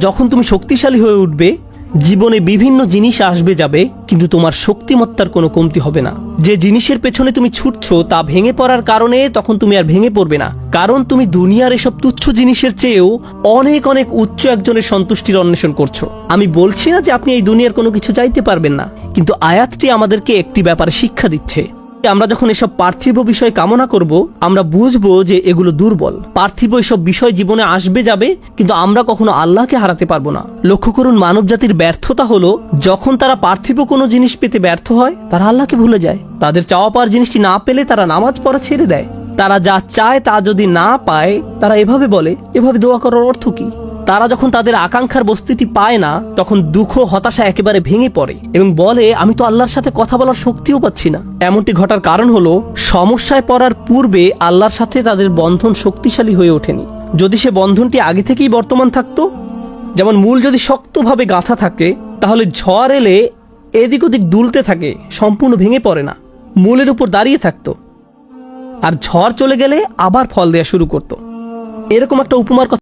যখন তুমি শক্তিশালী হয়ে উঠবে, জীবনে বিভিন্ন জিনিস আসবে যাবে, কিন্তু তোমার শক্তিমত্তার কোনো কমতি হবে না। যে জিনিসের পেছনে তুমি ছুটছো তা ভেঙে পড়ার কারণে তখন তুমি আর ভেঙে পড়বে না, কারণ তুমি দুনিয়ার এসব তুচ্ছ জিনিসের চেয়েও অনেক অনেক উচ্চ একজনের সন্তুষ্টির অন্বেষণ করছো। আমি বলছি না যে আপনি এই দুনিয়ার কোনো কিছু চাইতে পারবেন না, কিন্তু আয়াতটি আমাদেরকে একটি ব্যাপারে শিক্ষা দিচ্ছে। আমরা যখন এসব পার্থিব বিষয় কামনা করব, আমরা বুঝবো যে এগুলো দুর্বল। পার্থিব এসব বিষয় জীবনে আসবে যাবে, কিন্তু আমরা কখনো আল্লাহকে হারাতে পারবো না। লক্ষ্য করুন, মানব জাতির ব্যর্থতা হলো যখন তারা পার্থিব কোনো জিনিস পেতে ব্যর্থ হয়, তারা আল্লাহকে ভুলে যায়। তাদের চাওয়া পাওয়ার জিনিসটি না পেলে তারা নামাজ পড়া ছেড়ে দেয়। তারা যা চায় তা যদি না পায়, তারা এভাবে বলে, এভাবে দোয়া করার অর্থ কি? তারা যখন তাদের আকাঙ্ক্ষার বস্তুটি পায় না, তখন দুঃখ হতাশা একেবারে ভেঙে পড়ে এবং বলে, আমি তো আল্লাহর সাথে কথা বলার শক্তিও পাচ্ছি না। এমনটি ঘটার কারণ হলো সমস্যায় পড়ার পূর্বে আল্লাহর সাথে তাদের বন্ধন শক্তিশালী হয়ে ওঠেনি। যদি সে বন্ধনটি আগে থেকেই বর্তমান থাকতো, যেমন মূল যদি শক্তভাবে গাঁথা থাকে, তাহলে ঝড় এলে এদিক ওদিক দুলতে থাকে, সম্পূর্ণ ভেঙে পড়ে না, মূলের উপর দাঁড়িয়ে থাকতো। আর ঝড় চলে গেলে আবার ফল দেয়া শুরু করতো। এরকম একটা উপমার কথা